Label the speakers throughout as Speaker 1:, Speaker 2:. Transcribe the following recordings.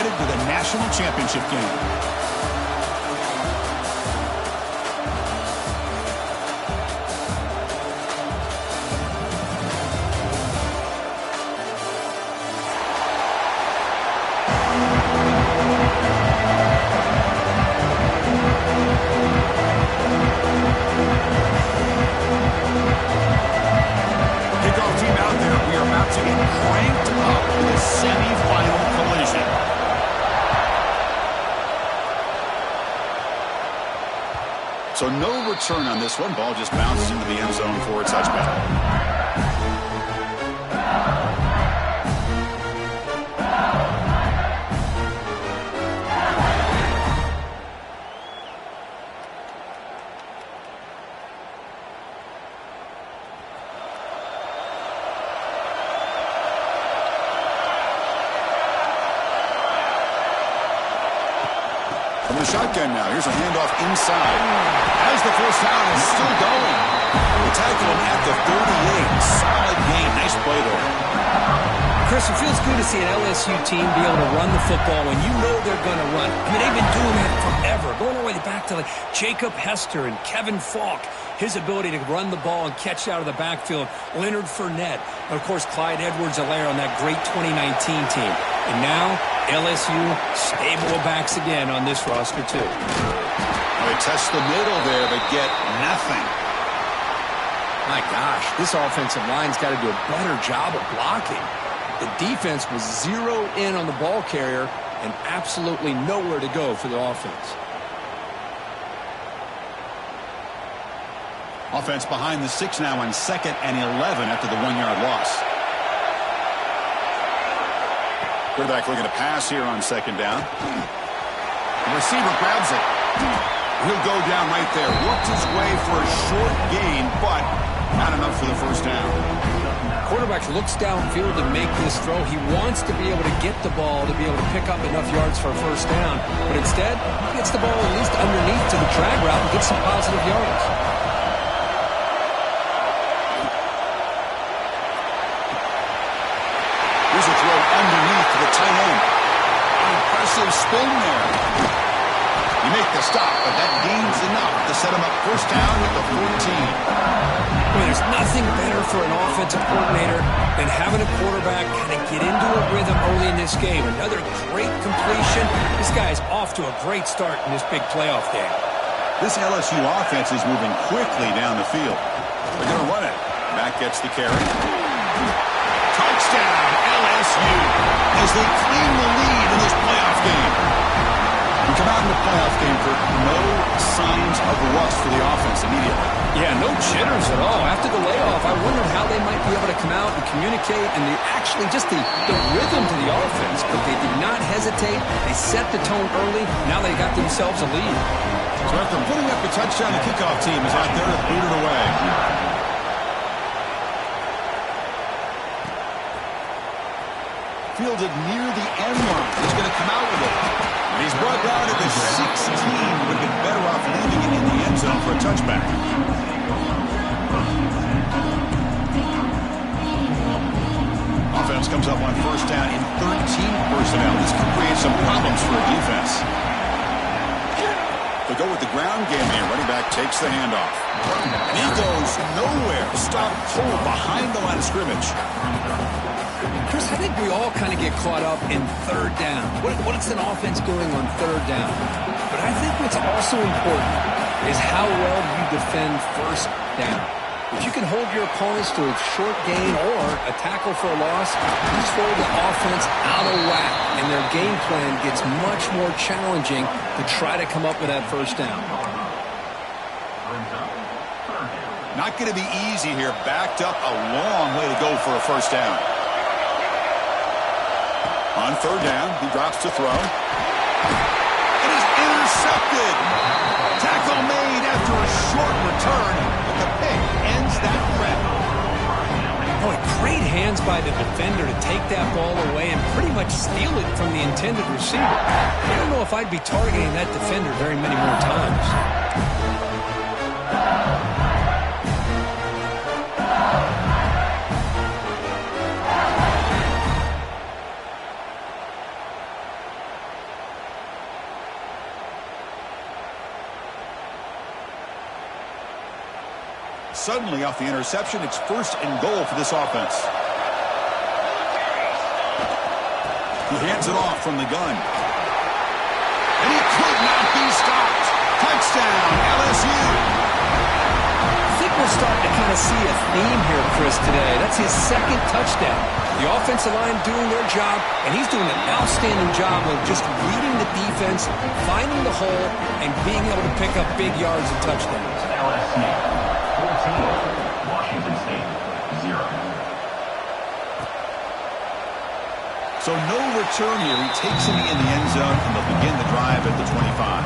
Speaker 1: headed to the national championship game. So no return on this one. Ball just bounces into the end zone for a touchback. From the shotgun now, here's a handoff inside. As the first down is still going. We tackle him at the 38. Solid gain. Nice play there.
Speaker 2: Chris, it feels good to see an LSU team be able to run the football when you know they're going to run. I mean, they've been doing that forever, going all the way back to like Jacob Hester and Kevin Falk. His ability to run the ball and catch out of the backfield. Leonard Fournette. And, of course, Clyde Edwards-Helaire on that great 2019 team. And now, LSU stable of backs again on this roster, too.
Speaker 1: They test the middle there, but get nothing.
Speaker 2: My gosh, this offensive line's got to do a better job of blocking. The defense was zeroed in on the ball carrier and absolutely nowhere to go for the offense.
Speaker 1: Offense behind the 6 now on 2nd and 11 after the 1-yard loss. Quarterback looking to pass here on 2nd down. The receiver grabs it. He'll go down right there. Worked his way for a short gain, but not enough for the first down.
Speaker 2: Quarterback looks downfield to make this throw. He wants to be able to get the ball to be able to pick up enough yards for a first down. But instead, he gets the ball at least underneath to the drag route and gets some positive yards.
Speaker 1: Here's a throw underneath to the tight end. Impressive spin there. You make the stop, but that gains enough to set him up first down at the 14.
Speaker 2: Well, there's nothing better for an offensive coordinator than having a quarterback kind of get into a rhythm early in this game. Another great completion. This guy's off to a great start in this big playoff game.
Speaker 1: This LSU offense is moving quickly down the field. They're going to run it. Mack gets the carry. Touchdown, LSU, as they claim the lead in this playoff game. We come out in the playoff game for no signs of rust for the offense immediately.
Speaker 2: Yeah, no jitters at all. After the layoff, I wondered how they might be able to come out and communicate and actually just the rhythm to the offense. But they did not hesitate. They set the tone early. Now they got themselves a lead.
Speaker 1: So after putting up the touchdown, the kickoff team is out there to boot it away. Fielded near the end line. He's going to come out with it. And he's brought down at the 16. Would have been better off leaving it in the end zone for a touchback. Offense comes up on first down in 13 personnel. This could create some problems for a defense. They go with the ground game here. Running back takes the handoff. And he goes nowhere. Stopped cold behind the line of scrimmage.
Speaker 2: Chris, I think we all kind of get caught up in third down. What is an offense doing on third down? But I think what's also important is how well you defend first down. If you can hold your opponents to a short gain or a tackle for a loss, you throw the offense out of whack, and their game plan gets much more challenging to try to come up with that first down.
Speaker 1: Not going to be easy here. Backed up a long way to go for a first down. On third down, he drops to throw. It is intercepted. Tackle made after a short return, but the pick ends that threat.
Speaker 2: Boy, great hands by the defender to take that ball away and pretty much steal it from the intended receiver. I don't know if I'd be targeting that defender very many more times.
Speaker 1: Suddenly, off the interception, it's 1st and goal for this offense. He hands it off from the gun. And he could not be stopped. Touchdown, LSU.
Speaker 2: I think we're starting to kind of see a theme here, Chris, today. That's his 2nd touchdown. The offensive line doing their job, and he's doing an outstanding job of just reading the defense, finding the hole, and being able to pick up big yards and touchdowns.
Speaker 3: LSU, 14, Washington State, 0.
Speaker 1: So no return here. He takes it in the end zone, and they'll begin the drive at the 25.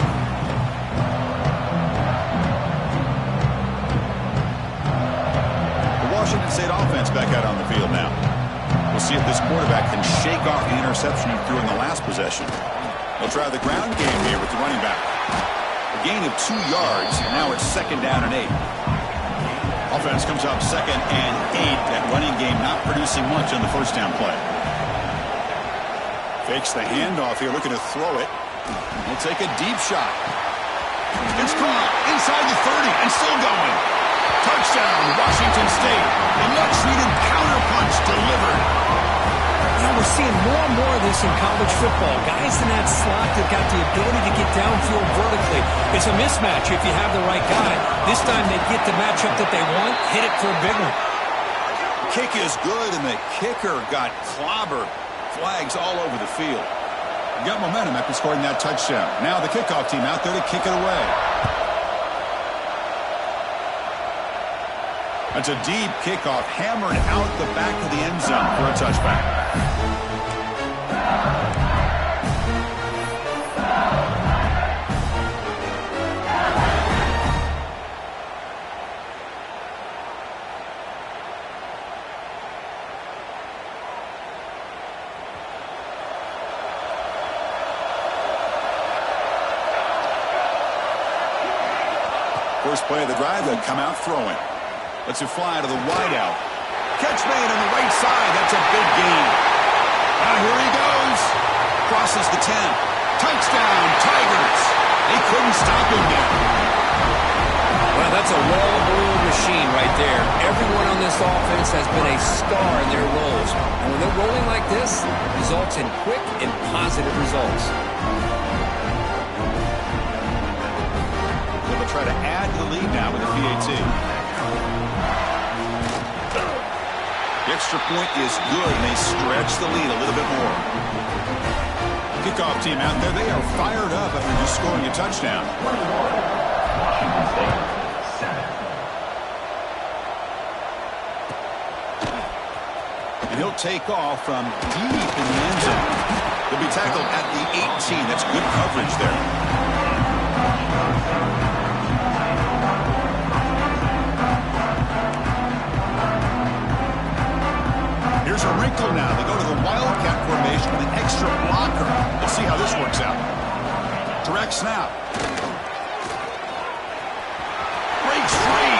Speaker 1: Washington State offense back out on the field now. We'll see if this quarterback can shake off the interception he threw in the last possession. They'll try the ground game here with the running back. A gain of 2 yards, and now it's 2nd down and 8. Offense comes up 2nd and 8. That running game not producing much on the 1st down play. Fakes the handoff here, looking to throw it. He'll take a deep shot. It's caught inside the 30 and still going. Touchdown, Washington State. A much-needed counterpunch delivered.
Speaker 2: Now we're seeing more and more of this in college football. Guys in that slot that got the ability to get downfield vertically. It's a mismatch if you have the right guy. This time they get the matchup that they want, hit it for a big one.
Speaker 1: Kick is good, and the kicker got clobbered. Flags all over the field. Got momentum after scoring that touchdown. Now the kickoff team out there to kick it away. That's a deep kickoff, hammered out the back of the end zone for a touchback. First play of the drive, they'll come out throwing. Lets it fly to the wideout. Catch made on the right side. That's a big gain. Now here he goes. Crosses the 10. Touchdown, Tigers. They couldn't stop him there.
Speaker 2: Well, that's a well-oiled machine right there. Everyone on this offense has been a star in their roles. And when they're rolling like this, it results in quick and positive results.
Speaker 1: They'll try to add to the lead now with a PAT. The extra point is good, and they stretch the lead a little bit more. Kickoff team out there, they are fired up after just scoring a touchdown.
Speaker 3: Washington State, 7.
Speaker 1: And he'll take off from deep in the end zone. He'll be tackled at the 18. That's good coverage there. Here's a wrinkle now. They go to the Wildcat formation with an extra blocker. Let's see how this works out. Direct snap. Breaks free.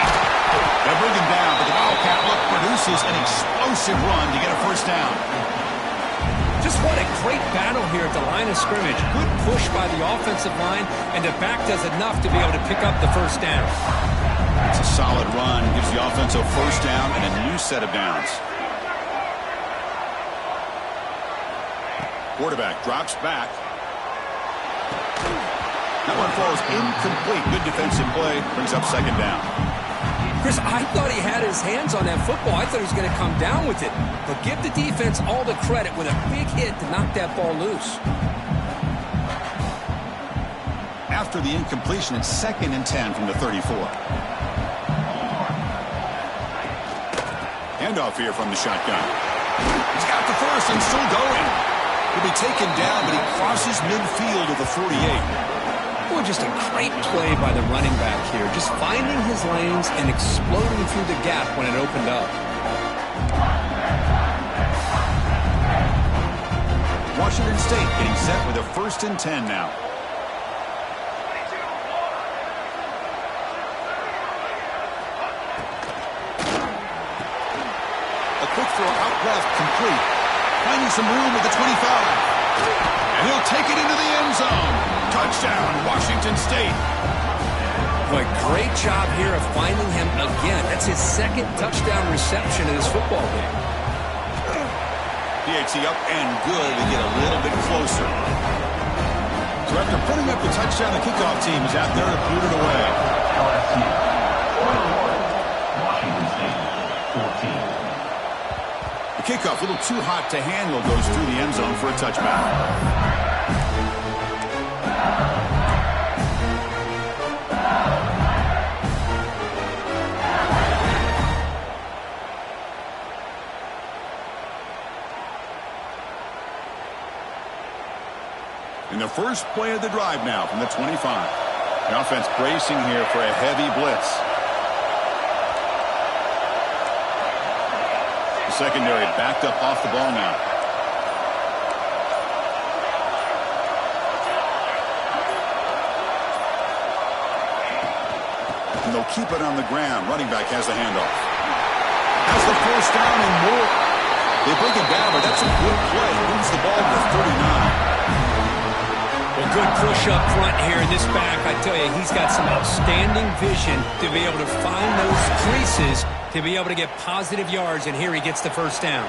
Speaker 1: They'll bring him down, but the Wildcat look produces an explosive run to get a 1st down.
Speaker 2: Just what a great battle here at the line of scrimmage. Good push by the offensive line, and the back does enough to be able to pick up the 1st down.
Speaker 1: It's a solid run. Gives the offense a 1st down and a new set of downs. Quarterback drops back. That one falls incomplete. Good defensive play. Brings up 2nd down.
Speaker 2: Chris, I thought he had his hands on that football. I thought he was going to come down with it. But give the defense all the credit with a big hit to knock that ball loose.
Speaker 1: After the incompletion, it's 2nd and 10 from the 34. Handoff here from the shotgun. He's got the 1st and still going. He'll be taken down, but he crosses midfield of the 48.
Speaker 2: Boy, just a great play by the running back here. Just finding his lanes and exploding through the gap when it opened up.
Speaker 1: Washington State getting set with a 1st and 10 now. A quick throw out left, complete. Finding some room at the 25. And he'll take it into the end zone. Touchdown, Washington State.
Speaker 2: Boy, great job here of finding him again. That's his second touchdown reception in this football game.
Speaker 1: PAT up and good to get a little bit closer. So after putting up the touchdown, the kickoff team is out there to boot it away.
Speaker 3: LSU. Washington State. 14.
Speaker 1: The kickoff, a little too hot to handle, goes through the end zone for a touchback. In the first play of the drive now from the 25. The offense bracing here for a heavy blitz. The secondary backed up off the ball now. And they'll keep it on the ground. Running back has the handoff. Has the first down and more. They bring it down, but that's a good play. Moves the ball to the 39.
Speaker 2: Well, good push up front here in this back. I tell you, he's got some outstanding vision to be able to find those creases, to be able to get positive yards, and here he gets the first down.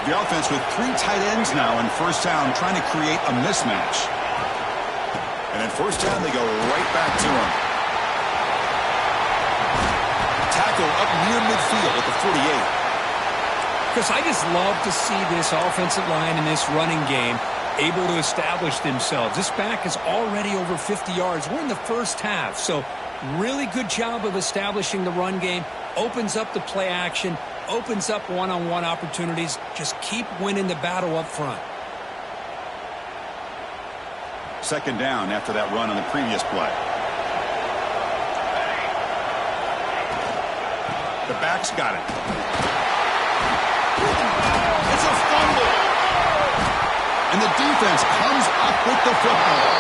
Speaker 1: The offense with 3 tight ends now in first down, trying to create a mismatch. And in first down, they go right back to him. Tackle up near midfield at the 48.
Speaker 2: Because I just love to see this offensive line in this running game able to establish themselves. This back is already over 50 yards. We're in the first half, so really good job of establishing the run game. Opens up the play action, opens up one-on-one opportunities. Just keep winning the battle up front.
Speaker 1: Second down after that run on the previous play. The back's got it. It's a fumble. And the defense comes up with the football.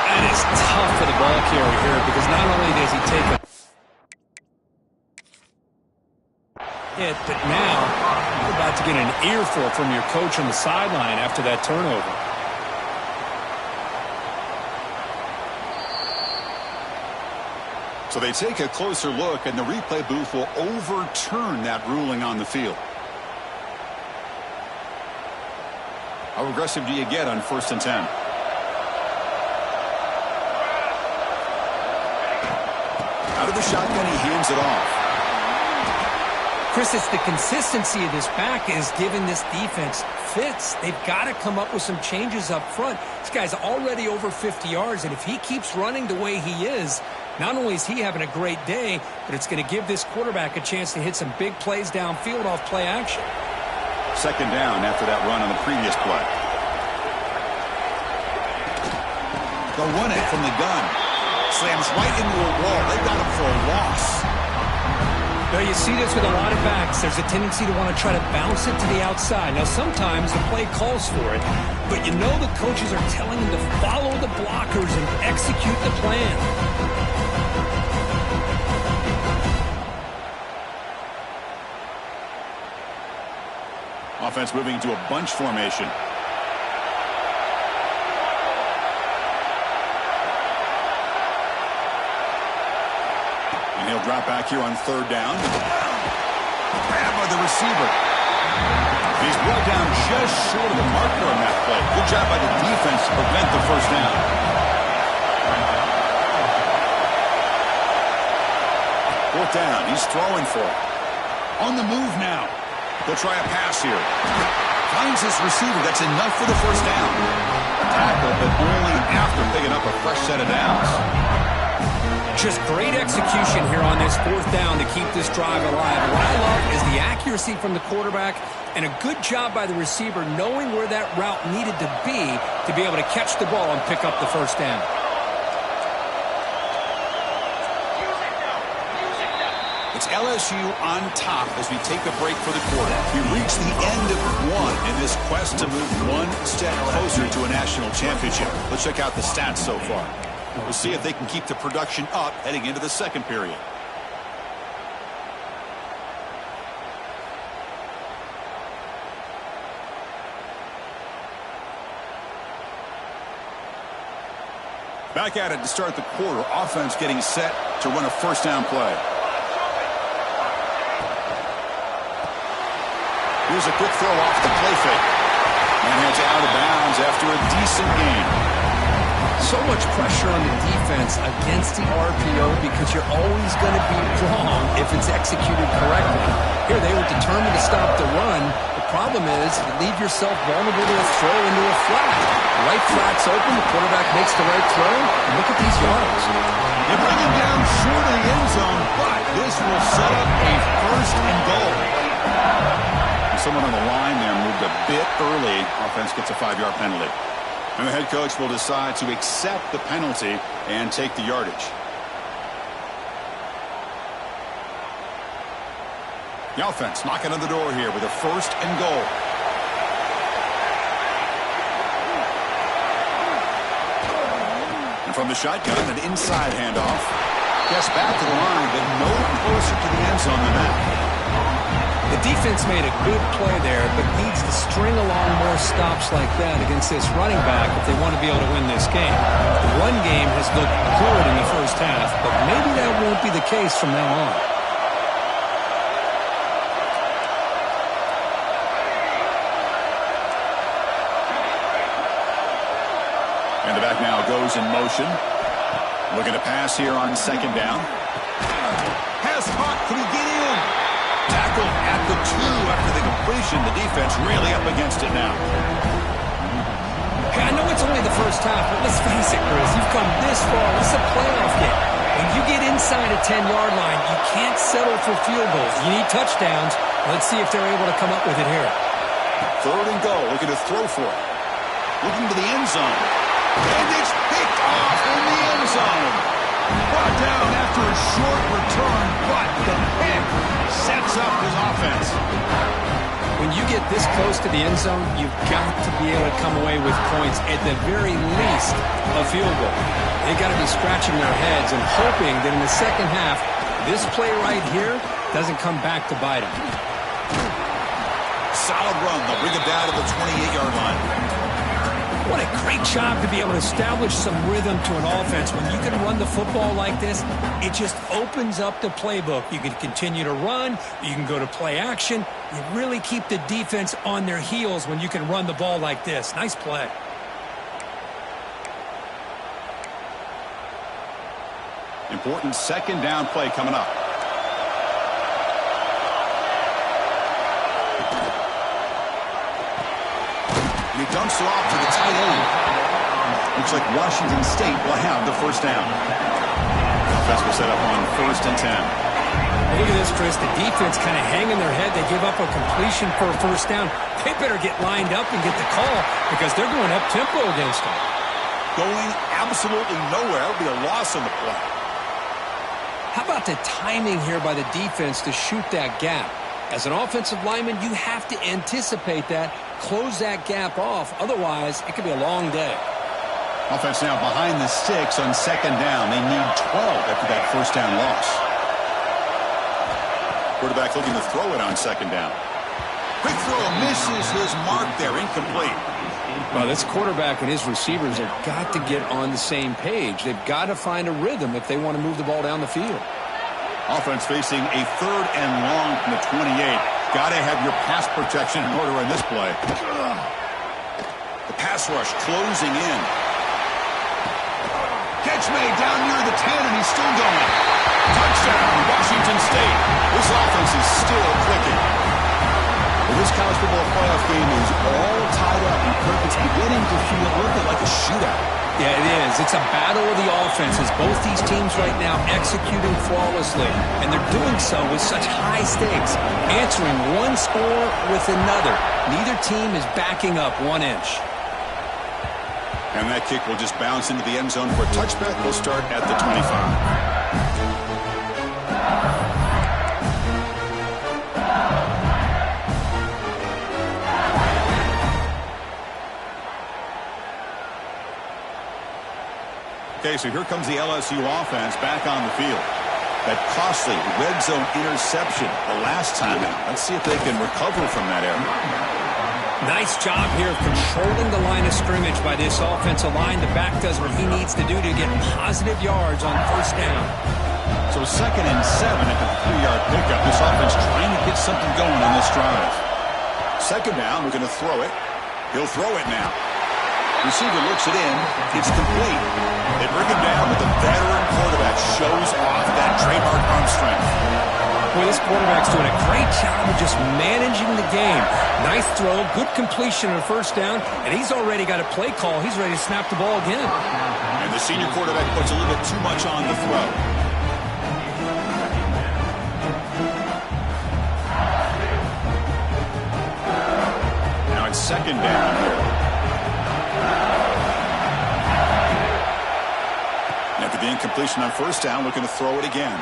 Speaker 2: And it's tough for the ball carrier here because not only does he take a hit, but now you're about to get an earful from your coach on the sideline after that turnover.
Speaker 1: So they take a closer look, and the replay booth will overturn that ruling on the field. How aggressive do you get on 1st and 10? Out of the shotgun, he hands it off.
Speaker 2: Chris, it's the consistency of this back is giving this defense fits. They've got to come up with some changes up front. This guy's already over 50 yards, and if he keeps running the way he is, not only is he having a great day, but it's going to give this quarterback a chance to hit some big plays downfield off play action.
Speaker 1: Second down after that run on the previous play. They'll run it from the gun. Slams right into a wall. They got him for a loss.
Speaker 2: Now you see this with a lot of backs. There's a tendency to want to try to bounce it to the outside. Now sometimes the play calls for it, but you know the coaches are telling them to follow the blockers and execute the plan.
Speaker 1: Offense moving to a bunch formation. And he'll drop back here on 3rd down. Grabbed by the receiver. He's brought down just short of the marker on that play. Good job by the defense to prevent the first down. 4th down. He's throwing for it. On the move now. They'll try a pass here. Finds his receiver. That's enough for the first down. Tackle, but only after picking up a fresh set of downs.
Speaker 2: Just great execution here on this 4th down to keep this drive alive. And what I love is the accuracy from the quarterback and a good job by the receiver knowing where that route needed to be able to catch the ball and pick up the first down.
Speaker 1: It's LSU on top as we take a break for the quarter. We reach the end of one in this quest to move one step closer to a national championship. Let's check out the stats so far. We'll see if they can keep the production up heading into the second period. Back at it to start the quarter. Offense getting set to run a first down play. Here's a quick throw off the play fake. And it's out of bounds after a decent gain.
Speaker 2: So much pressure on the defense against the RPO because you're always going to be wrong if it's executed correctly. Here they were determined to stop the run. The problem is you leave yourself vulnerable to a throw into a flat. The right flat's open, the quarterback makes the right throw, and look at these yards.
Speaker 1: They bring him down short of the end zone, but this will set up a first and goal. Someone on the line there moved a bit early. Offense gets a 5-yard penalty. And the head coach will decide to accept the penalty and take the yardage. The offense knocking on the door here with a first and goal. And from the shotgun, an inside handoff. Gets back to the line, but no closer to the end zone than that.
Speaker 2: The defense made a good play there, but needs to string along more stops like that against this running back if they want to be able to win this game. The run game has looked good in the first half, but maybe that won't be the case from now on.
Speaker 1: And the back now goes in motion. Looking to pass here on second down. Pass hot. Can he get in? Tackled at the 2 after the completion. The defense really up against it now.
Speaker 2: Hey, I know it's only the first half, but let's face it, Chris. You've come this far. This is a playoff game. When you get inside a 10-yard line, you can't settle for field goals. You need touchdowns. Let's see if they're able to come up with it here.
Speaker 1: Third and goal. Looking to throw for it. Looking to the end zone. And it's picked off in the end zone. Brought down after a short return, but the pick sets up his offense.
Speaker 2: When you get this close to the end zone, you've got to be able to come away with points, at the very least a field goal. They've got to be scratching their heads and hoping that in the second half, this play right here doesn't come back to bite them.
Speaker 1: Solid run. They'll bring it down to the 28-yard line.
Speaker 2: What a great job to be able to establish some rhythm to an offense. When you can run the football like this, it just opens up the playbook. You can continue to run. You can go to play action. You really keep the defense on their heels when you can run the ball like this. Nice play.
Speaker 1: Important second down play coming up. He dumps it off to the tight end. Looks like Washington State will have the first down. Offense will set up on 1st and 10.
Speaker 2: Look at this, Chris. The defense kind of hanging their head. They give up a completion for a first down. They better get lined up and get the call because they're going up tempo against them.
Speaker 1: Going absolutely nowhere. That'll be a loss on the play.
Speaker 2: How about the timing here by the defense to shoot that gap? As an offensive lineman, you have to anticipate that, close that gap off. Otherwise, it could be a long day.
Speaker 1: Offense now behind the sticks on second down. They need 12 after that first down loss. Quarterback looking to throw it on second down. Quick throw misses his mark there. Incomplete.
Speaker 2: Well, this quarterback and his receivers have got to get on the same page. They've got to find a rhythm if they want to move the ball down the field.
Speaker 1: Offense facing a 3rd and long from the 28. Got to have your pass protection in order in this play. The pass rush closing in. Catch made down near the 10, and he's still going. Touchdown, Washington State. This offense is still clicking. Well, this college football playoff game is all tied up, and Kirk, it's beginning to feel a little bit like a shootout.
Speaker 2: Yeah, it is. It's a battle of the offenses. Both these teams right now executing flawlessly, and they're doing so with such high stakes, answering one score with another. Neither team is backing up 1 inch.
Speaker 1: And that kick will just bounce into the end zone for a touchback. We'll start at the 25. Okay, so here comes the LSU offense back on the field. That costly red zone interception the last time out. Let's see if they can recover from that error.
Speaker 2: Nice job here of controlling the line of scrimmage by this offensive line. The back does what he needs to do to get positive yards on first down.
Speaker 1: So 2nd and 7 at the 3-yard pickup. This offense trying to get something going on this drive. 2nd down, we're going to throw it. He'll throw it now. Receiver looks it in. It's complete. They bring him down, but the veteran quarterback shows off that trademark arm strength.
Speaker 2: Boy, this quarterback's doing a great job of just managing the game. Nice throw, good completion on first down, and he's already got a play call. He's ready to snap the ball again.
Speaker 1: And the senior quarterback puts a little bit too much on the throw. Now it's 2nd down here. And after the incompletion on first down, looking to throw it again.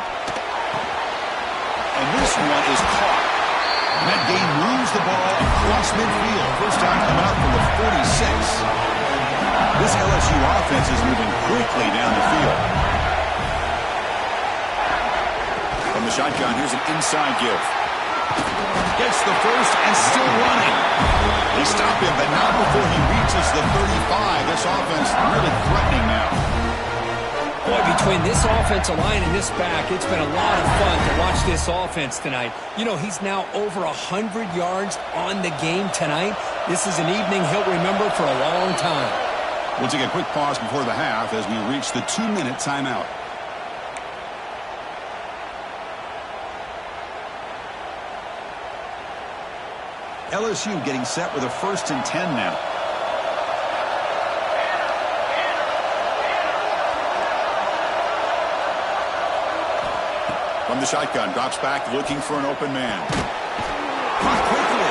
Speaker 1: And this one is caught. And that gain moves the ball across midfield. First down coming up from the 46. This LSU offense is moving quickly down the field. From the shotgun, here's an inside give. Gets the first and still running. They stop him, but not before he reaches the 35. This offense really threatening now.
Speaker 2: Boy, between this offensive line and this back, it's been a lot of fun to watch this offense tonight. You know, he's now over 100 yards on the game tonight. This is an evening he'll remember for a long time.
Speaker 1: We'll take a quick pause before the half as we reach the 2-minute timeout. LSU getting set with a 1st and 10 now. From the shotgun, drops back, looking for an open man. Caught quickly.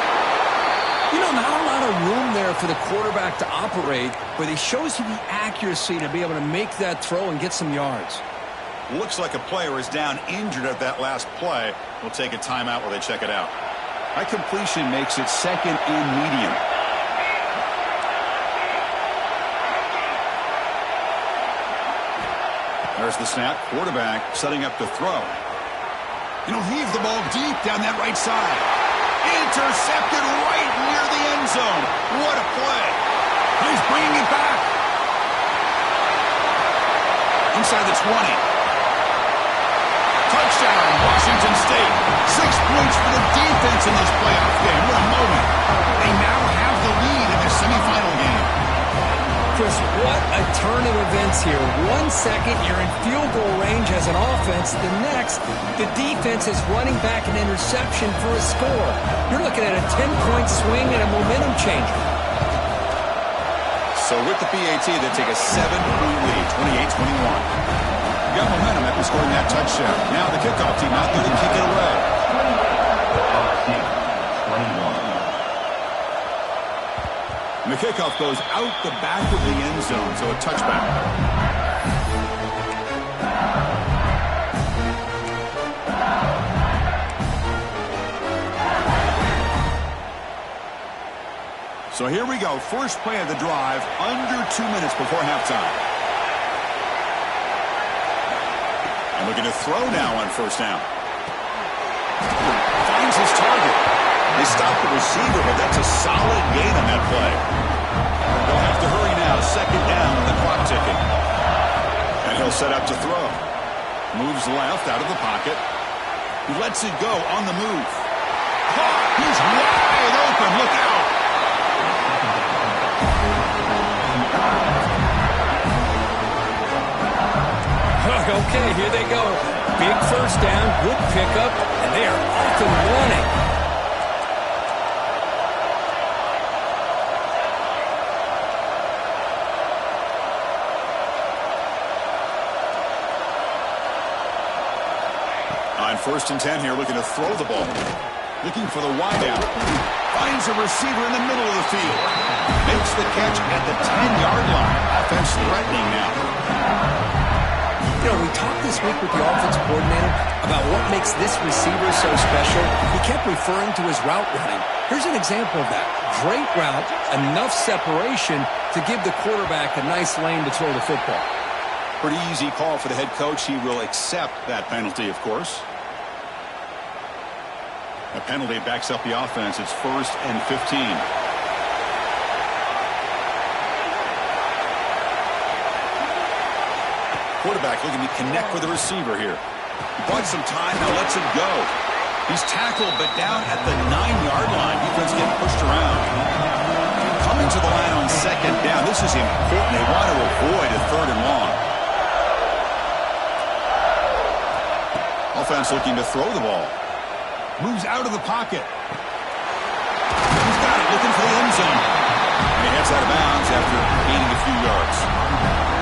Speaker 2: You know, not a lot of room there for the quarterback to operate, but he shows you the accuracy to be able to make that throw and get some yards.
Speaker 1: Looks like a player is down injured at that last play. We'll take a timeout while they check it out. That completion makes it 2nd and medium. There's the snap. Quarterback setting up to throw. And he'll heave the ball deep down that right side. Intercepted right near the end zone. What a play. He's bringing it back. Inside the 20. Touchdown, Washington State. 6 points for the defense in this playoff game. What a moment. They now have the lead in the semifinal game.
Speaker 2: Chris, what a turn of events here. 1 second, you're in field goal range as an offense. The next, the defense is running back an interception for a score. You're looking at a 10-point swing and a momentum changer.
Speaker 1: So with the PAT, they take a 7-point lead, 28-21. Got momentum after scoring that touchdown. Now the kickoff team out there to kick it away. And the kickoff goes out the back of the end zone, so a touchback. So here we go. First play of the drive, under 2 minutes before halftime. And looking to throw now on first down. Finds his target. They stop the receiver, but that's a solid gain on that play. They'll have to hurry now. 2nd down with the clock ticking. And he'll set up to throw. Moves left out of the pocket. He lets it go on the move. Caught. He's wide open. Look out.
Speaker 2: Okay, here they go. Big first down, good pickup, and they are off and running.
Speaker 1: On 1st and 10 here, looking to throw the ball. Looking for the wideout. Finds a receiver in the middle of the field. Makes the catch at the 10-yard line. Offense threatening now.
Speaker 2: You know, we talked this week with the offensive coordinator about what makes this receiver so special. He kept referring to his route running. Here's an example of that. Great route, enough separation to give the quarterback a nice lane to throw the football.
Speaker 1: Pretty easy call for the head coach. He will accept that penalty, of course. A penalty backs up the offense. It's 1st and 15. Quarterback looking to connect with the receiver here. He bought some time, now lets it go. He's tackled, but down at the 9-yard line. Defense getting pushed around. Coming to the line on second down. This is important. They want to avoid a 3rd and long. Offense looking to throw the ball. Moves out of the pocket. He's got it, looking for the end zone. And he heads out of bounds after gaining a few yards.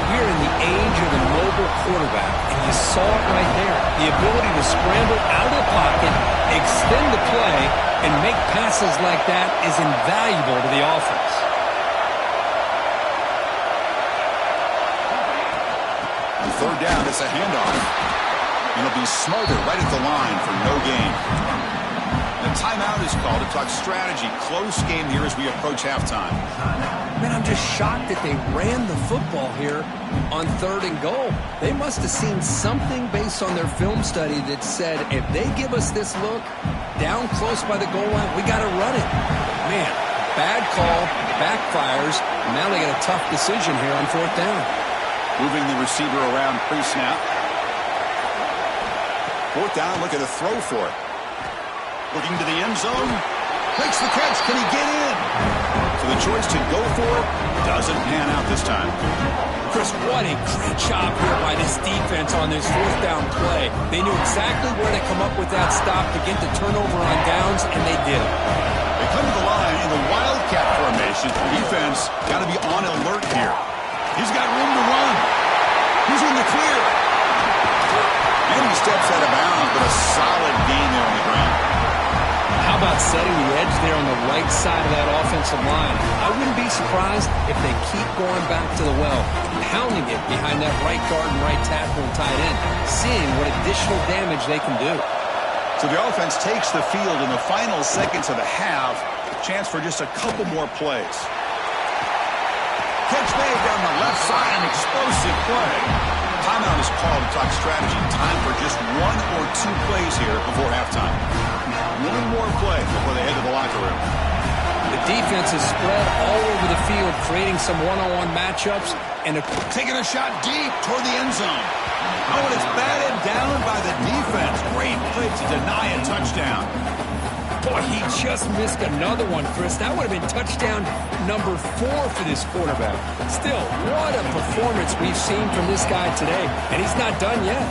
Speaker 2: We're in the age of the mobile quarterback, and you saw it right there. The ability to scramble out of the pocket, extend the play, and make passes like that is invaluable to the offense.
Speaker 1: On 3rd down, it's a handoff. And he'll be smothered right at the line for no gain. And a timeout is called to talk strategy. Close game here as we approach halftime.
Speaker 2: Man, I'm just shocked that they ran the football here on 3rd and goal. They must have seen something based on their film study that said, if they give us this look down close by the goal line, we got to run it. Man, bad call, backfires. Now they got a tough decision here on 4th down.
Speaker 1: Moving the receiver around pre-snap. 4th down, looking to throw for it. Looking to the end zone. Makes the catch. Can he get in? So the choice to go for it doesn't pan out this time.
Speaker 2: Chris, what a great job here by this defense on this 4th down play. They knew exactly where to come up with that stop to get the turnover on downs, and they did it.
Speaker 1: They come to the line in the Wildcat formation. Defense got to be on alert here. He's got room to run. He's in the clear. And he steps out of bounds, but a solid gain there on the ground.
Speaker 2: How about setting the edge there on the right side of that offensive line? I wouldn't be surprised if they keep going back to the well, pounding it behind that right guard and right tackle and tight end, seeing what additional damage they can do.
Speaker 1: So the offense takes the field in the final seconds of the half. Chance for just a couple more plays. Catch made down the left side, an explosive play. Timeout is called to talk strategy. Time for just 1 or 2 plays here before halftime. 1 more play before they head to the locker room.
Speaker 2: The defense is spread all over the field, creating some one-on-one matchups. And
Speaker 1: taking a shot deep toward the end zone. Oh, and it's batted down by the defense. Great play to deny a touchdown.
Speaker 2: boy, he just missed another one, Chris. That would have been touchdown number 4 for this quarterback. Still, what a performance we've seen from this guy today, and he's not done yet.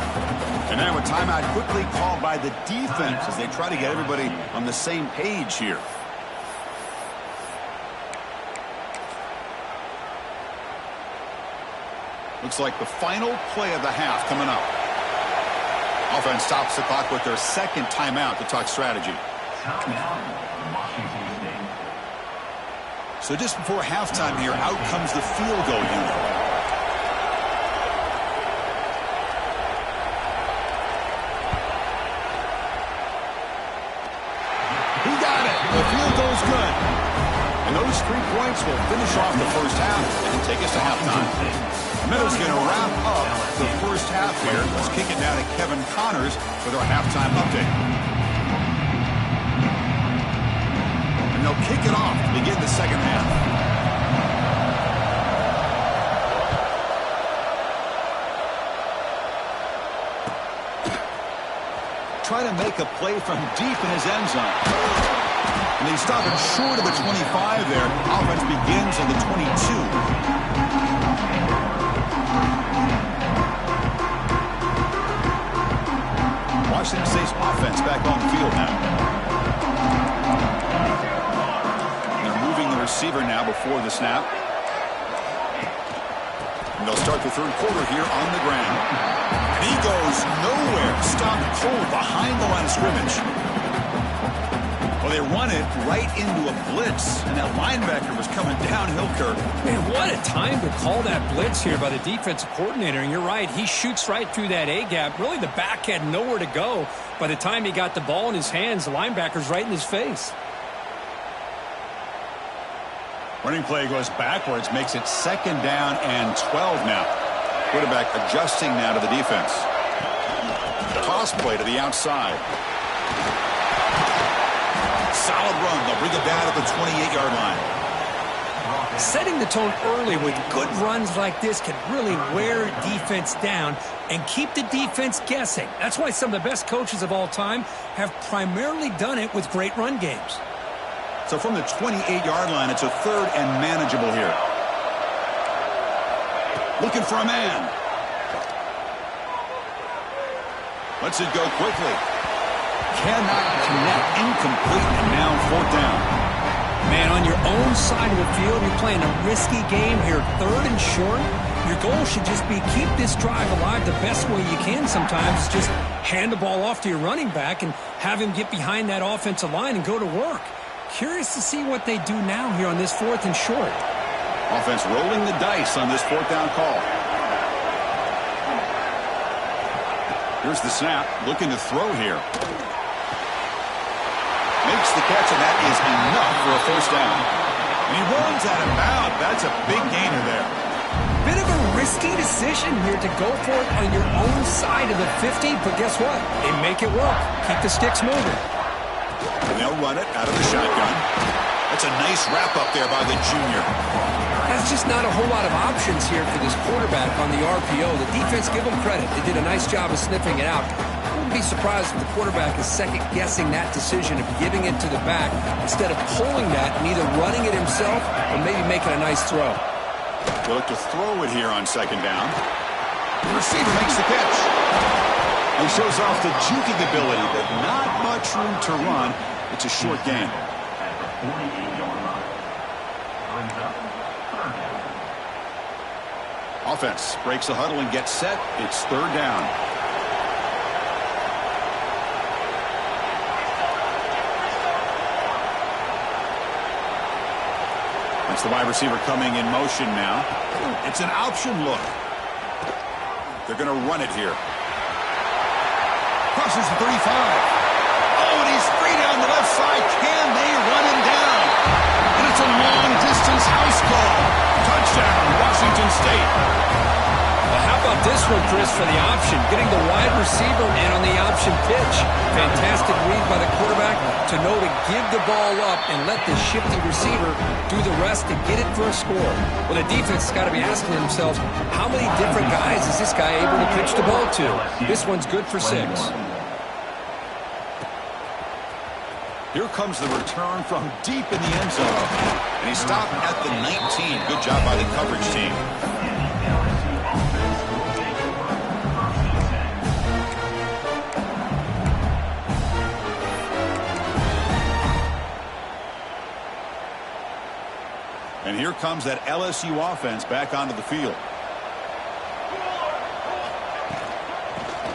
Speaker 1: And now a timeout quickly called by the defense as they try to get everybody on the same page here. Looks like the final play of the half coming up. Offense stops the clock with their second timeout to talk strategy. So just before halftime here, out comes the field goal unit. He got it. The field goal's good. And those 3 points will finish off the first half and take us to halftime. Meadows going to wrap up the first half here. Let's kick it now to Kevin Connors with our halftime update. And they'll kick it off to begin the second half. Trying to make a play from deep in his end zone. And they stop it short of the 25 there. Offense begins on the 22. Washington State's offense back on the field now. They're moving the receiver now before the snap. And they'll start the third quarter here on the ground. And he goes nowhere. Stopped cold behind the line of scrimmage. Well, they run it right into a blitz, and that linebacker was coming downhill, Kirk.
Speaker 2: Man, what a time to call that blitz here by the defensive coordinator. And you're right, he shoots right through that A-gap. Really, the back had nowhere to go. By the time he got the ball in his hands, the linebacker's right in his face.
Speaker 1: Running play goes backwards, makes it second down and 12 now. Quarterback adjusting now to the defense. Toss play to the outside. Solid run. They'll bring it down at the 28-yard line.
Speaker 2: Setting the tone early with good runs like this can really wear defense down and keep the defense guessing. That's why some of the best coaches of all time have primarily done it with great run games.
Speaker 1: So from the 28-yard line, it's a third and manageable here. Looking for a man. Lets it go quickly. Cannot connect. Incomplete, and now fourth down.
Speaker 2: Man, on your own side of the field, you're playing a risky game here. Third and short. Your goal should just be keep this drive alive the best way you can sometimes. Just hand the ball off to your running back and have him get behind that offensive line and go to work. Curious to see what they do now here on this fourth and short.
Speaker 1: Offense rolling the dice on this fourth down call. Here's the snap. Looking to throw here. Makes the catch, and that is enough for a first down. And he runs out of bounds. That's a big gainer there.
Speaker 2: Bit of a risky decision here to go for it on your own side of the 50, but guess what? They make it work. Keep the sticks moving.
Speaker 1: And they'll run it out of the shotgun. That's a nice wrap-up there by the junior.
Speaker 2: That's just not a whole lot of options here for this quarterback on the RPO. The defense, give them credit. They did a nice job of sniffing it out. I wouldn't be surprised if the quarterback is second-guessing that decision of giving it to the back instead of pulling that and either running it himself or maybe making a nice throw.
Speaker 1: They look to throw it here on second down. The receiver makes the catch. He shows off the juking ability, but not much room to run. It's a short game. Offense breaks the huddle and gets set. It's third down. That's the wide receiver coming in motion now. It's an option look. They're going to run it here. Crosses the 35. Oh, and he's free down the left side. Can they run him down? And it's a long-distance house call. Touchdown, Washington State.
Speaker 2: Well, how about this one, Chris, for the option? Getting the wide receiver in on the option pitch. Fantastic read by the quarterback to know to give the ball up and let the shifty receiver do the rest to get it for a score. Well, the defense has got to be asking themselves, how many different guys is this guy able to pitch the ball to? This one's good for 6.
Speaker 1: Here comes the return from deep in the end zone. And he stopped at the 19. Good job by the coverage team. And here comes that LSU offense back onto the field.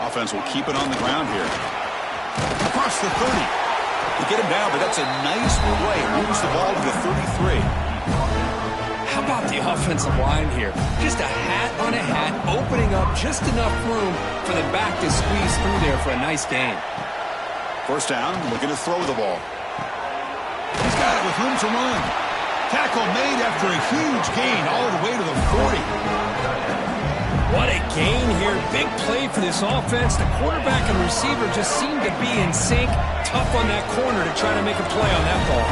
Speaker 1: Offense will keep it on the ground here. Across the 30. To get him down, but that's a nice play. Moves the ball to the 33.
Speaker 2: How about the offensive line here? Just a hat on a hat, opening up just enough room for the back to squeeze through there for a nice gain.
Speaker 1: First down, looking to throw the ball. He's got it with room to run. Tackle made after a huge gain all the way to the 40.
Speaker 2: What a gain here. Big play for this offense. The quarterback and receiver just seem to be in sync. Tough on that corner to try to make a play on that ball.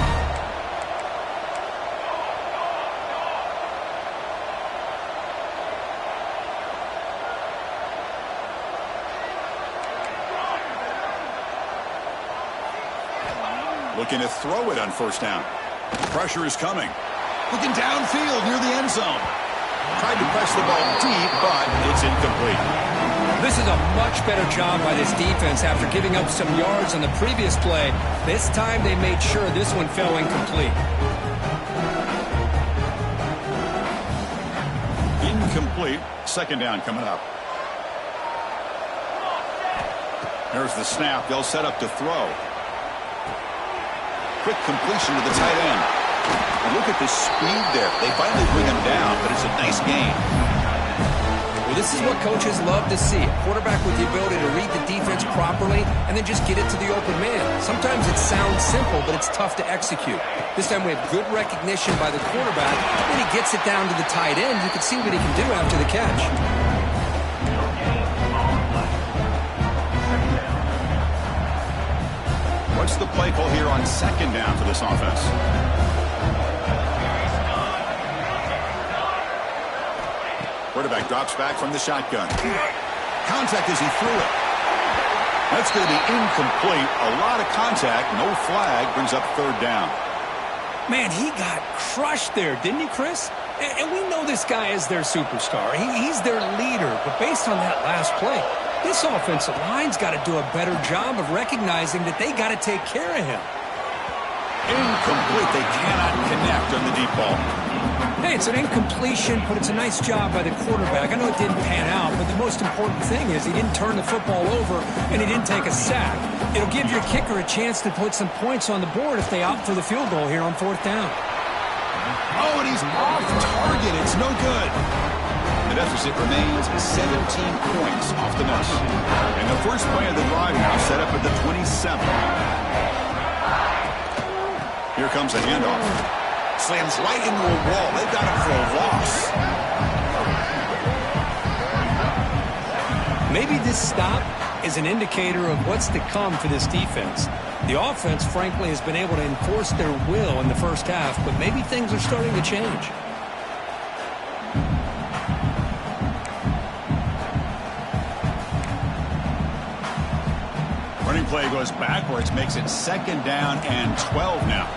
Speaker 1: Looking to throw it on first down. Pressure is coming. Looking downfield near the end zone. Tried to press the ball deep, but it's incomplete.
Speaker 2: This is a much better job by this defense after giving up some yards on the previous play. This time they made sure this one fell incomplete.
Speaker 1: Incomplete. Second down coming up. There's the snap. They'll set up to throw. Quick completion to the tight end. And look at the speed there. They finally bring him down, but it's a nice gain.
Speaker 2: Well, this is what coaches love to see. A quarterback with the ability to read the defense properly and then just get it to the open man. Sometimes it sounds simple, but it's tough to execute. This time we have good recognition by the quarterback. Then he gets it down to the tight end. You can see what he can do after the catch.
Speaker 1: What's the play call here on second down for this offense? Quarterback drops back from the shotgun. Contact as he threw it. That's going to be incomplete. A lot of contact, no flag, brings up third down.
Speaker 2: Man, he got crushed there, didn't he, Chris? And we know this guy is their superstar. He's their leader. But based on that last play, this offensive line's got to do a better job of recognizing that they got to take care of him.
Speaker 1: Incomplete. They cannot connect on the deep ball.
Speaker 2: Hey, it's an incompletion, but it's a nice job by the quarterback. I know it didn't pan out, but the most important thing is he didn't turn the football over and he didn't take a sack. It'll give your kicker a chance to put some points on the board if they opt for the field goal here on fourth down.
Speaker 1: Oh, and he's off target. It's no good. The deficit remains 17 points off the miss. And the first play of the drive now set up at the 27. Here comes a handoff. Slams right into a wall. They've got him for a loss.
Speaker 2: Maybe this stop is an indicator of what's to come for this defense. The offense, frankly, has been able to enforce their will in the first half, but maybe things are starting to change.
Speaker 1: Running play goes backwards, makes it second down and 12 now.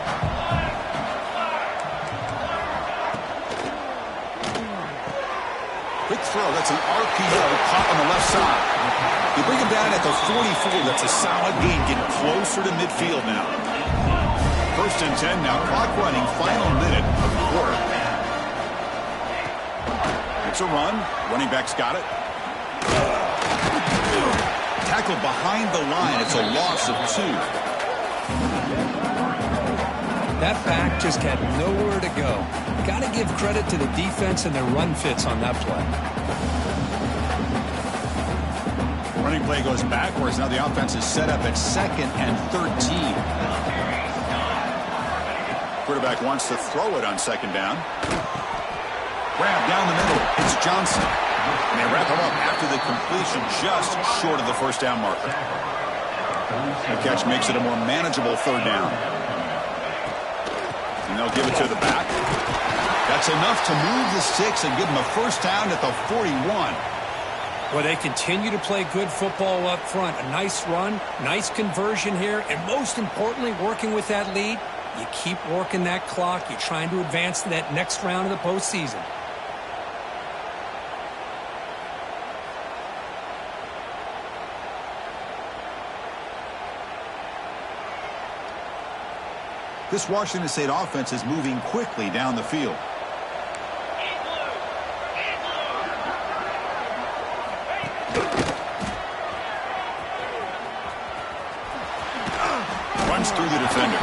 Speaker 1: Quick throw. That's an RPO caught on the left side. You bring him down at the 44. That's a solid gain. Getting closer to midfield now. First and 10 now. Clock running. Final minute of the quarter. It's a run. Running back's got it. Tackled behind the line. It's a loss of 2.
Speaker 2: That back just had nowhere to go. Got to give credit to the defense and their run fits on that play.
Speaker 1: Running play goes backwards. Now the offense is set up at second and 13. Quarterback wants to throw it on second down. Grab down the middle. It's Johnson. And they wrap him up after the completion just short of the first down marker. The catch makes it a more manageable third down. And they'll give it to the back. That's enough to move the sticks and give them a first down at the 41.
Speaker 2: Well, they continue to play good football up front. A nice run, nice conversion here, and most importantly, working with that lead, you keep working that clock. You're trying to advance to that next round of the postseason.
Speaker 1: This Washington State offense is moving quickly down the field. Runs through the defender.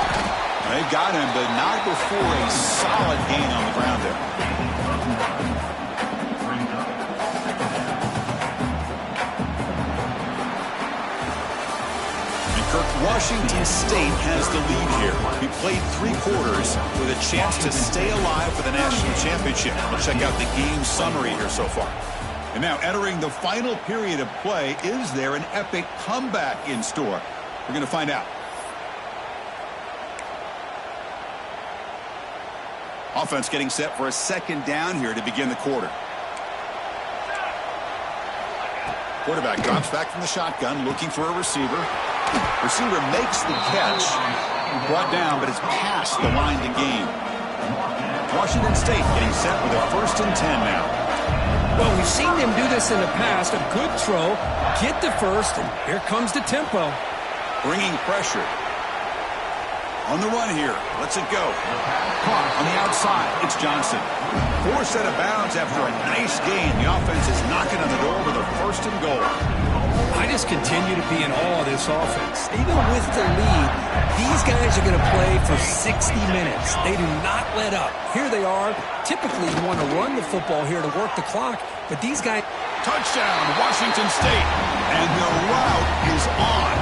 Speaker 1: They got him, but not before a solid gain on the ground there. Washington State has the lead here. We played 3 quarters with a chance to stay alive for the national championship. We'll check out the game summary here so far. And now entering the final period of play, is there an epic comeback in store? We're going to find out. Offense getting set for a second down here to begin the quarter. Quarterback drops back from the shotgun, looking for a receiver. Receiver makes the catch. Brought down, but it's past the line to gain. Washington State getting set with a first and 10 now.
Speaker 2: Well, we've seen them do this in the past. A good throw, get the first, and here comes the tempo.
Speaker 1: Bringing pressure. On the run here. Lets it go. Caught on the outside. It's Johnson. Forced out of bounds after a nice gain. The offense is knocking on the door with a first and goal.
Speaker 2: I just continue to be in awe of this offense. Even with the lead, these guys are going to play for 60 minutes. They do not let up. Here they are. Typically, you want to run the football here to work the clock, but these guys...
Speaker 1: Touchdown, Washington State. And the route is on.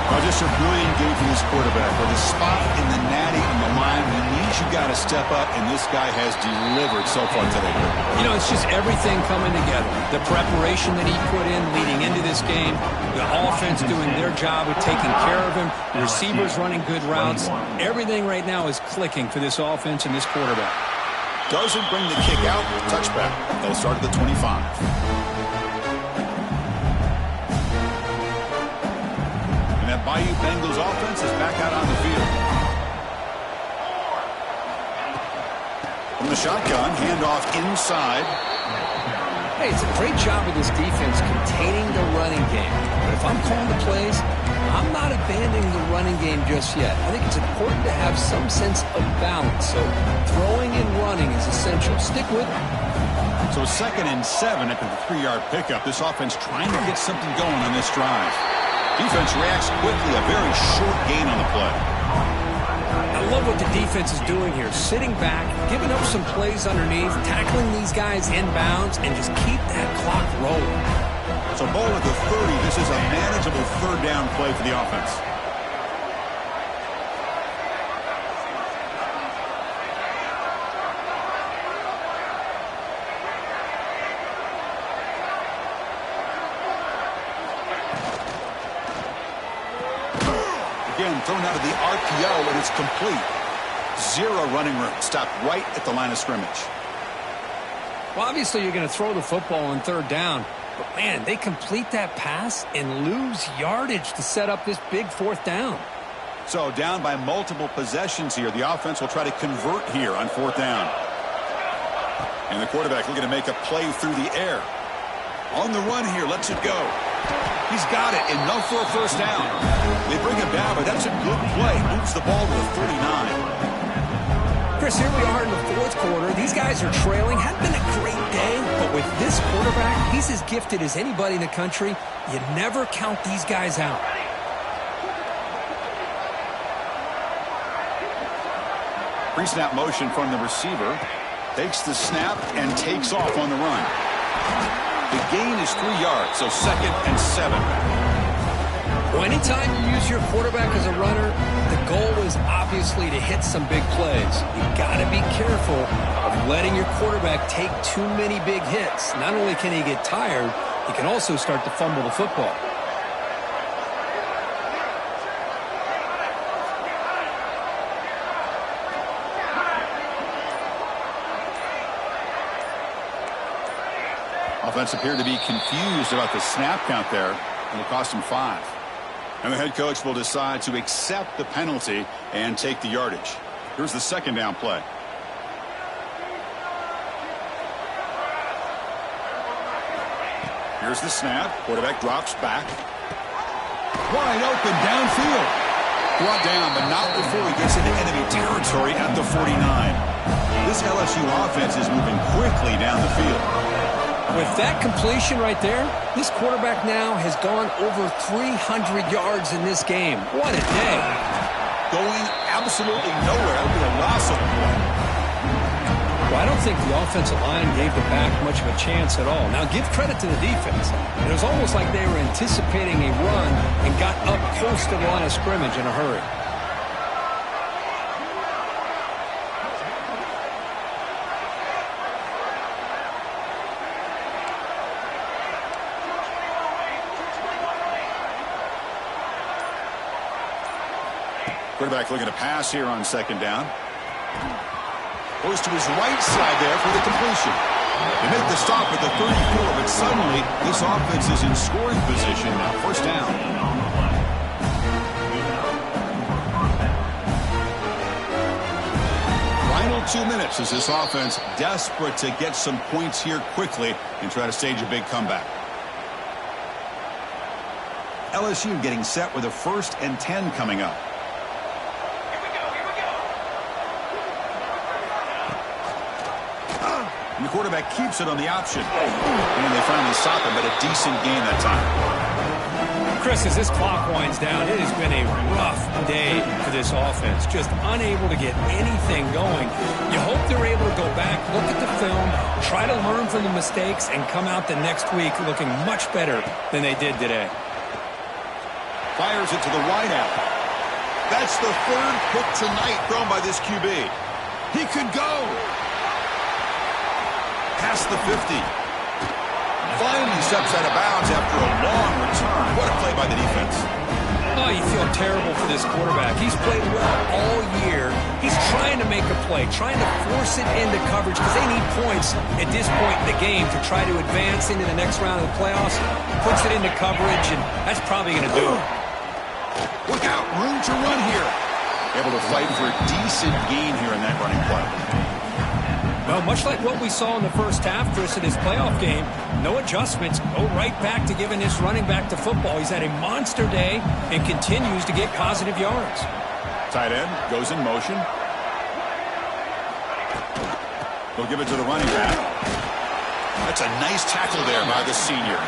Speaker 1: Well, just a brilliant game from this quarterback. With a spot in the natty on the line, he needs you got to step up, and this guy has delivered so far today.
Speaker 2: You know, it's just everything coming together. The preparation that he put in leading into this game, the offense doing their job of taking care of him, the receivers running good routes. Everything right now is clicking for this offense and this quarterback.
Speaker 1: Doesn't bring the kick out. Touchback. They'll start at the 25. And that Bayou Bengals offense is back out on the field. From the shotgun, handoff inside.
Speaker 2: Hey, it's a great job of this defense containing the running game. But if I'm calling the plays, I'm not abandoning the running game just yet. I think it's important to have some sense of balance. So throwing and running is essential. Stick with it.
Speaker 1: So 2nd and 7 after the 3-yard pickup. This offense trying to get something going on this drive. Defense reacts quickly. A very short gain on the play.
Speaker 2: I love what the defense is doing here. Sitting back, giving up some plays underneath, tackling these guys inbounds, and just keep that clock rolling.
Speaker 1: So ball at the 30. This is a manageable 3rd down play for the offense. Again, thrown out of the RPO, and it's complete. 0 running room. Stopped right at the line of scrimmage.
Speaker 2: Well, obviously, you're going to throw the football on 3rd down. But, man, they complete that pass and lose yardage to set up this big 4th down.
Speaker 1: So down by multiple possessions here. The offense will try to convert here on 4th down. And the quarterback looking to make a play through the air. On the run here, lets it go. He's got it. Enough for a 1st down. They bring him down, but that's a good play. Moves the ball to the 39.
Speaker 2: Chris, here we are in the 4th quarter. These guys are trailing. Hadn't been a great day, but with this quarterback, he's as gifted as anybody in the country. You never count these guys out.
Speaker 1: Pre-snap motion from the receiver. Takes the snap and takes off on the run. The gain is 3 yards, so 2nd and 7.
Speaker 2: Well, anytime you use your quarterback as a runner, the goal is obviously to hit some big plays. You've got to be careful of letting your quarterback take too many big hits. Not only can he get tired, he can also start to fumble the football.
Speaker 1: Offense appeared to be confused about the snap count there. It'll cost him 5. And the head coach will decide to accept the penalty and take the yardage. Here's the 2nd down play. Here's the snap. Quarterback drops back. Wide open downfield. Brought down, but not before he gets into enemy territory at the 49. This LSU offense is moving quickly down the field.
Speaker 2: With that completion right there, this quarterback now has gone over 300 yards in this game. What a day.
Speaker 1: Going absolutely nowhere. That'll be a loss of the play.
Speaker 2: Well, I don't think the offensive line gave the back much of a chance at all. Now, give credit to the defense. It was almost like they were anticipating a run and got up close to the line of scrimmage in a hurry.
Speaker 1: Quarterback looking to pass here on 2nd down. Goes to his right side there for the completion. They make the stop at the 34, but suddenly this offense is in scoring position now. 1st down. Final 2 minutes as this offense desperate to get some points here quickly and try to stage a big comeback. LSU getting set with a 1st and 10 coming up. And the quarterback keeps it on the option. And they finally stop him, but a decent gain that time.
Speaker 2: Chris, as this clock winds down, it has been a rough day for this offense. Just unable to get anything going. You hope they're able to go back, look at the film, try to learn from the mistakes, and come out the next week looking much better than they did today.
Speaker 1: Fires it to the wideout. That's the 3rd pick tonight thrown by this QB. He could go. Past the 50. Finally steps out of bounds after a long return. What a play by the defense.
Speaker 2: Oh, you feel terrible for this quarterback. He's played well all year. He's trying to make a play, trying to force it into coverage because they need points at this point in the game to try to advance into the next round of the playoffs. Puts it into coverage, and that's probably going to do it.
Speaker 1: Look out, room to run here. Able to fight for a decent gain here in that running play.
Speaker 2: Well, much like what we saw in the first half, Chris, in his playoff game, no adjustments, go right back to giving this running back to football. He's had a monster day and continues to get positive yards.
Speaker 1: Tight end goes in motion. They'll give it to the running back. That's a nice tackle there by the senior.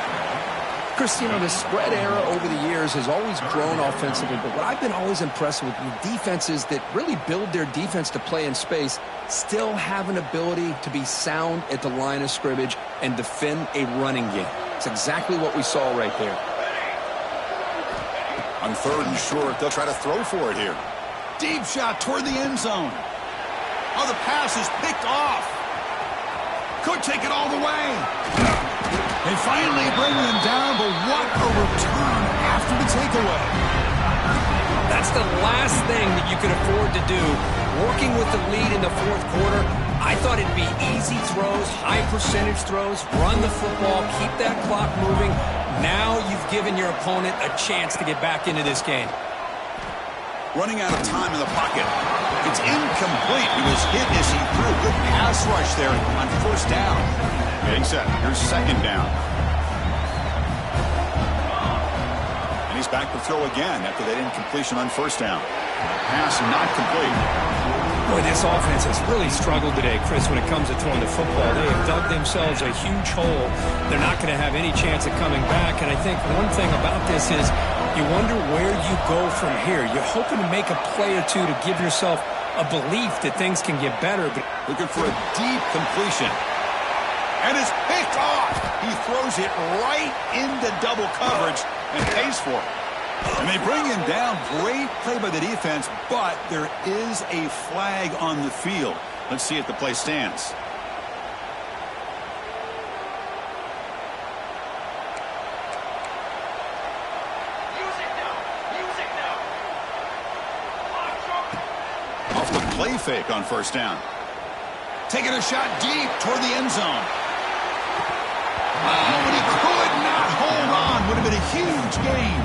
Speaker 2: Chris, you know, the spread era over the years has always grown offensively, but what I've been always impressed with defenses that really build their defense to play in space still have an ability to be sound at the line of scrimmage and defend a running game. It's exactly what we saw right there.
Speaker 1: On 3rd and short, they'll try to throw for it here. Deep shot toward the end zone. Oh, the pass is picked off. Could take it all the way. They finally bring him down, but what a return after the takeaway.
Speaker 2: That's the last thing that you could afford to do. Working with the lead in the fourth quarter, I thought it'd be easy throws, high percentage throws, run the football, keep that clock moving. Now you've given your opponent a chance to get back into this game.
Speaker 1: Running out of time in the pocket. It's incomplete. He was hit as he threw. Good pass rush there on 1st down. Getting set. Here's 2nd down. And he's back to throw again after that incompletion on 1st down. Pass not complete.
Speaker 2: Boy, this offense has really struggled today, Chris, when it comes to throwing the football. They have dug themselves a huge hole. They're not going to have any chance of coming back. And I think one thing about this is you wonder where you go from here. You're hoping to make a play or two to give yourself a belief that things can get better. But
Speaker 1: looking for a deep completion. And it's picked off. He throws it right into double coverage and pays for it. And they bring him down. Great play by the defense, but there is a flag on the field. Let's see if the play stands. Off the play fake on 1st down. Taking a shot deep toward the end zone. Oh, but he could not hold on. Would have been a huge gain.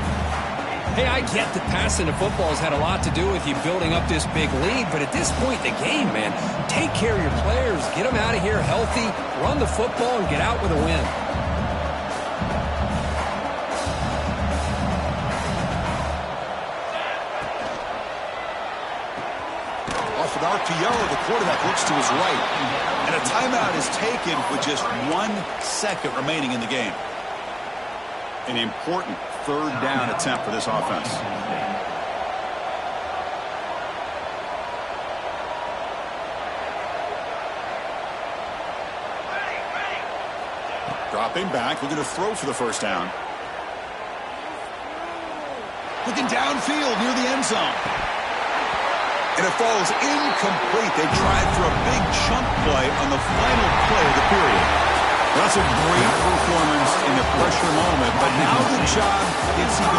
Speaker 2: Hey, I get that passing the football has had a lot to do with you building up this big lead, but at this point in the game, man, take care of your players, get them out of here healthy, run the football, and get out with a win.
Speaker 1: Off an RPO, the quarterback looks to his right, and a timeout is taken with just 1 second remaining in the game. An important 3rd down attempt for this offense. Dropping back, looking to throw for the 1st down. Looking downfield near the end zone. And it falls incomplete. They tried for a big chunk play on the final play of the period. That's a great performance in a pressure moment, but now the job gets even